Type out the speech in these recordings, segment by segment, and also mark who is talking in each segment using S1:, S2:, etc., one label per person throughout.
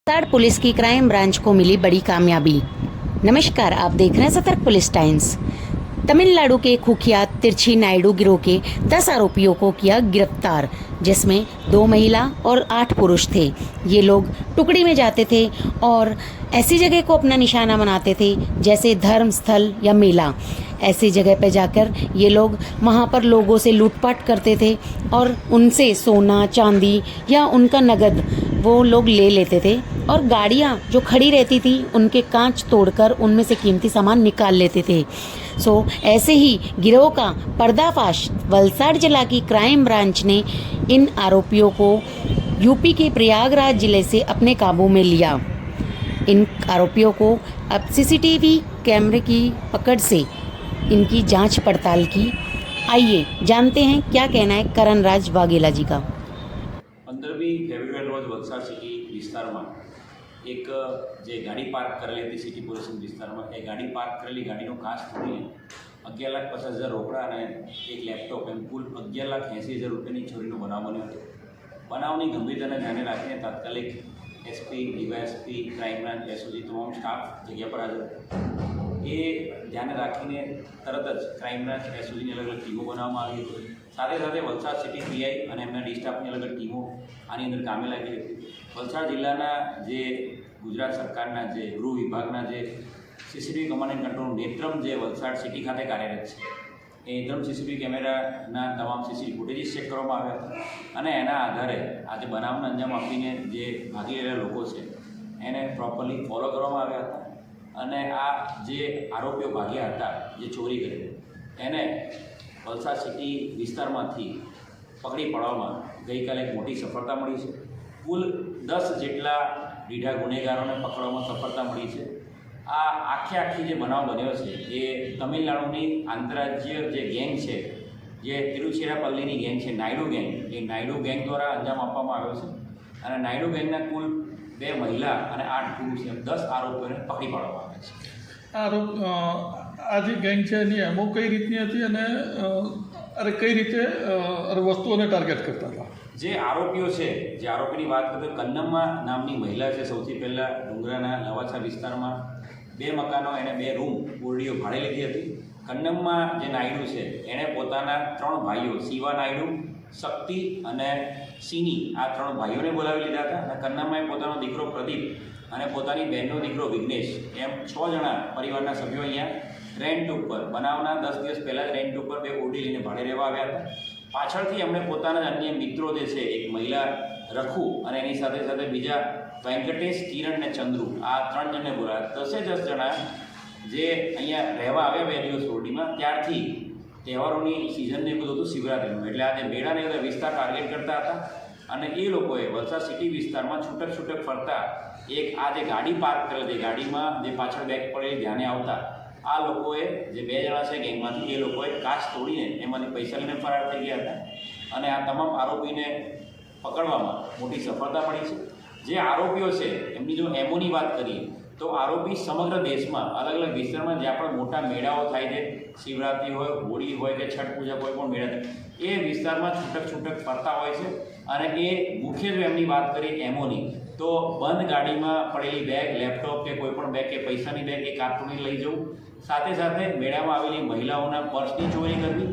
S1: Valsad police की crime branch को मिली बड़ी कामयाबी। नमस्कार, आप देख रहे हैं सतर्क पुलिस टाइम्स। तमिलनाडु के कुख्यात तिरछी नायडू गिरोह के 10 आरोपियों को किया गिरफ्तार, जिसमें 2 महिला और 8 पुरुष थे। ये लोग टुकड़ी में जाते थे और ऐसी जगह को अपना निशाना बनाते थे जैसे धर्म स्थल या मेला। ऐसी जगह पर जाकर ये लोग वहाँ पर लोगों से लूटपाट करते थे और उनसे सोना चांदी या उनका नगद वो लोग ले लेते थे और गाड़ियाँ जो खड़ी रहती थी उनके कांच तोड़कर उनमें से कीमती सामान निकाल लेते थे। ऐसे ही गिरोह का पर्दाफाश वलसाड़ जिला की क्राइम ब्रांच ने इन आरोपियों को यूपी के प्रयागराज जिले से अपने काबू में लिया। इन आरोपियों को अब सीसीटीवी कैमरे की पकड़ से इनकी जांच पड़ताल की। आइए जानते हैं क्या कहना है करण राज वाघेला जी का।
S2: 15મી ફેબ્રુઆરી રોજ વલસાડ સિટી વિસ્તારમાં એક જે ગાડી પાર્ક કરેલી હતી સિટી પોલીસ વિસ્તારમાં, એ ગાડી પાર્ક કરેલી ગાડીનો કાચ તોડીને 11,50,000 રોકડા અને એક લેપટોપ એમ કુલ 11,80,000 રૂપિયાની ચોરીનો બનાવ બન્યો હતો। બનાવની ગંભીરતાને ધ્યાને રાખીને તાત્કાલિક SP, DYSP, crime branch, SOG તમામ સ્ટાફ જગ્યા પર હાજર હતો। એ ધ્યાને રાખીને તરત જ ક્રાઇમ બ્રાન્ચ, એસઓજીની અલગ અલગ ટીમો બનાવવામાં આવી હતી। સાથે સાથે વલસાડ સિટી પીઆઈ અને એમના ડી સ્ટાફની અલગ અલગ ટીમો આની અંદર કામે લાગી હતી। વલસાડ જિલ્લાના જે ગુજરાત સરકારના જે ગૃહ વિભાગના જે CCTV command and control Netram જે વલસાડ સિટી ખાતે કાર્યરત છે, એ નેત્રમ સીસીટીવી કેમેરાના તમામ સીસીટીવી ફૂટેજીસ ચેક કરવામાં આવ્યા હતા અને એના આધારે આજે બનાવને અંજામ આપીને જે ભાગી રહેલા લોકો છે એને પ્રોપરલી ફોલો કરવામાં આવ્યા હતા અને આ જે આરોપીઓ ભાગ્યા હતા જે ચોરી કરી એને વલસાડ સિટી વિસ્તારમાંથી પકડી પાડવામાં ગઈકાલે એક મોટી સફળતા મળી છે। કુલ 10 જેટલા રીઢા ગુનેગારોને પકડવામાં સફળતા મળી છે। આ આખી જે બનાવ બન્યો છે એ તમિલનાડુની આંતરરાજ્ય જે ગેંગ છે, જે તિરુચિરાપલ્લીની ગેંગ છે, નાયડુ ગેંગ, એ નાયડુ ગેંગ દ્વારા અંજામ આપવામાં આવ્યો છે અને નાયડુ ગેંગના કુલ 2 મહિલા અને 8 પુરુષ એમ 10 આરોપીઓને પકડી પાડવામાં આવ્યા છે।
S3: આ જે ગેંગ છે એની એમો કઈ રીતની હતી અને કઈ રીતે વસ્તુઓને ટાર્ગેટ કરતા હતા?
S2: જે આરોપીઓ છે, જે આરોપીની વાત કરીએ તો કન્નમ્મા નામની મહિલા છે। સૌથી પહેલાં ડુંગરાના લવાછા વિસ્તારમાં 2 મકાનો એને 2 રૂમ ઓરડીઓ ભાડે લીધી હતી। કન્નમ્મા જે નાયડુ છે એણે પોતાના 3 ભાઈઓ શિવા નાયડુ, શક્તિ અને સિની, આ 3 ભાઈઓને બોલાવી લીધા હતા અને કન્નમ્માએ પોતાનો દીકરો પ્રદીપ અને પોતાની બહેનનો દીકરો વિઘ્નેશ એમ 6 જણા પરિવારના સભ્યો અહીંયા રેન્ટ ઉપર બનાવના 10 દિવસ પહેલાં જ રેન્ટ ઉપર 2 ઓરડી લઈને ભાડે રહેવા આવ્યા હતા। પાછળથી એમણે પોતાના અન્ય મિત્રો જે છે, એક મહિલા રખુ અને એની સાથે સાથે બીજા વેંકટેશ, કિરણ અને ચંદ્રુ, આ 3 જણને બોલાવ્યા। 10 જણા જે અહીંયા રહેવા આવ્યા 2 દિવસ ઓરડીમાં, ત્યારથી તહેવારોની સિઝનને બધું હતું શિવરાત્રિનું, એટલે આ જે મેળાને બધા વિસ્તાર ટાર્ગેટ કરતા હતા અને એ લોકોએ વલસાડ સિટી વિસ્તારમાં છૂટક ફરતા એક આ જે ગાડી પાર્ક કરેલી હતી, ગાડીમાં જે પાછળ બેગ પડેલી ધ્યાને આવતા આ લોકોએ જે 2 જણા છે ગેંગમાંથી, એ લોકોએ કાચ તોડીને એમાંથી પૈસા લઈને ફરાર થઈ ગયા હતા અને આ તમામ આરોપીને પકડવામાં મોટી સફળતા મળી છે। જે આરોપીઓ છે એમની જો એમોની વાત કરીએ તો આરોપી સમગ્ર દેશમાં અલગ અલગ વિસ્તારમાં જ્યાં પણ મોટા મેળાઓ થાય છે, શિવરાત્રિ હોય, હોળી હોય કે છઠ પૂજા કોઈ પણ મેળા થાય, એ વિસ્તારમાં છૂટક ફરતા હોય છે અને એ મુખ્યત્વે એમની વાત કરીએ એમોની તો બંધ ગાડીમાં પડેલી બેગ, લેપટોપ કે કોઈ પણ બેગ કે પૈસાની બેગ એ કાતોડી લઈ જવું, સાથે સાથે મેળામાં આવેલી મહિલાઓના પર્સની ચોરી કરવી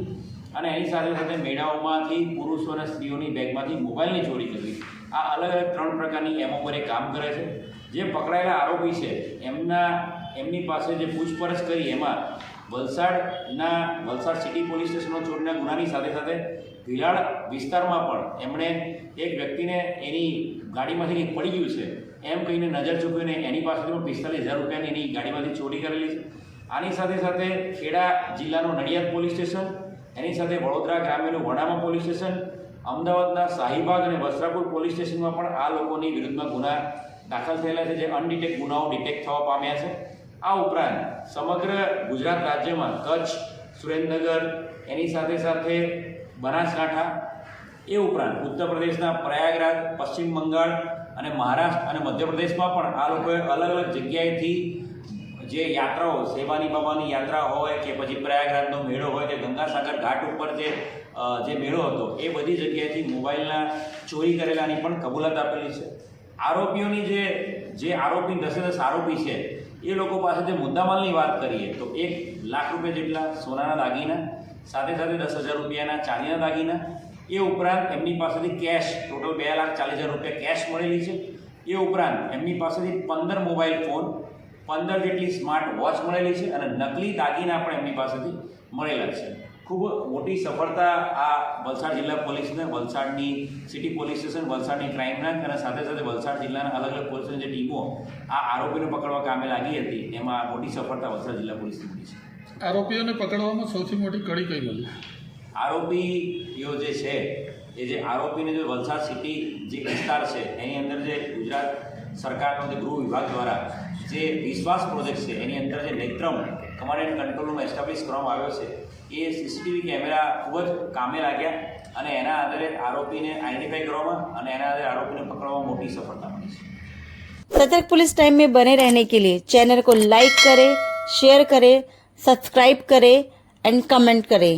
S2: અને એની સાથે સાથે મેળાઓમાંથી પુરુષો અને સ્ત્રીઓની બેગમાંથી મોબાઈલની ચોરી કરવી। આ અલગ અલગ 3 પ્રકારની એમો પર કામ કરે છે। જે પકડાયેલા આરોપી છે એમની પાસે જે પૂછપરછ કરી એમાં વલસાડ સિટી પોલીસ સ્ટેશનનો ચોરીના ગુનાની સાથે સાથે ભીલાડ વિસ્તારમાં પણ એમણે એક વ્યક્તિને એની ગાડીમાંથી કંઈક પડી ગયું છે એમ કહીને નજર ચૂકવીને એની પાસેથી પણ 45,000 રૂપિયાની એની ગાડીમાંથી ચોરી કરેલી છે। આની સાથે સાથે ખેડા જિલ્લાનું નડિયાદ પોલીસ સ્ટેશન, એની સાથે વડોદરા ગ્રામ્યનું વડામા પોલીસ સ્ટેશન, અમદાવાદના શાહીબાગ અને વસ્ત્રાપુર પોલીસ સ્ટેશનમાં પણ આ લોકોની વિરુદ્ધમાં ગુના દાખલ થયેલા છે, જે અનડિટેક્ટ ગુનાઓ ડિટેક્ટ થવા પામ્યા છે। આ ઉપરાંત સમગ્ર ગુજરાત રાજ્યમાં કચ્છ, સુરેન્દ્રનગર, એની સાથે સાથે બનાસકાંઠા, એ ઉપરાંત ઉત્તર પ્રદેશના પ્રયાગરાજ, પશ્ચિમ બંગાળ અને મહારાષ્ટ્ર અને મધ્યપ્રદેશમાં પણ આ લોકોએ અલગ અલગ જગ્યાએથી જે યાત્રાઓ, સેવાની બાબાની યાત્રા હોય કે પછી પ્રયાગરાજનો મેળો હોય કે ગંગાસાગર ઘાટ ઉપર જે મેળો હતો, એ બધી જગ્યાએથી મોબાઈલના ચોરી કરેલાની પણ કબૂલાત આપેલી છે। આરોપીઓની જે જે આરોપી 10 આરોપી છે એ લોકો પાસે જે મુદ્દામાલની વાત કરીએ તો 1 લાખ રૂપિયા જેટલા સોનાના દાગીના, સાથે 10,000 રૂપિયાના ચાંદીના દાગીના, એ ઉપરાંત એમની પાસેથી કેશ ટોટલ 2,40,000 રૂપિયા કેશ મળેલી છે. એ ઉપરાંત એમની પાસેથી 15 મોબાઈલ ફોન, 15 જેટલી સ્માર્ટ વોચ મળેલી છે અને નકલી દાગીના પણ એમની પાસેથી મળેલા છે. ખૂબ મોટી સફળતા આ વલસાડ જિલ્લા પોલીસને, વલસાડની સિટી પોલીસ સ્ટેશન, વલસાડની ક્રાઇમ બ્રાન્ચ અને સાથે વલસાડ જિલ્લાના અલગ અલગ પોલીસની જે ટીમો આ આરોપીને પકડવા કામે લાગી હતી એમાં મોટી સફળતા વલસાડ જિલ્લા પોલીસની મળી છે.
S3: આરોપીઓને પકડવામાં સૌથી મોટી કડી કઈ મળી?
S2: આરોપીઓ જે છે એ જે આરોપીને જે વલસાડ સિટી જે વિસ્તાર છે એની અંદર જે ગુજરાત સરકારનો જે ગૃહ વિભાગ દ્વારા જે વિશ્વાસ પ્રોજેક્ટ છે એની અંદર જે Netram command and control room establish કરવામાં આવ્યો છે એ સીસીટીવી કેમેરા ખૂબ જ કામે લાગ્યા અને એના આધારે આરોપીને આઈડેન્ટિફાઈ કરવામાં અને એના આધારે આરોપીને પકડવામાં મોટી સફળતા મળી છે.
S1: सतर्क पुलिस टाइम में बने रहने के लिए चैनल को लाइक करें, शेयर करें, सब्सक्राइब करें एंड कमेंट करें.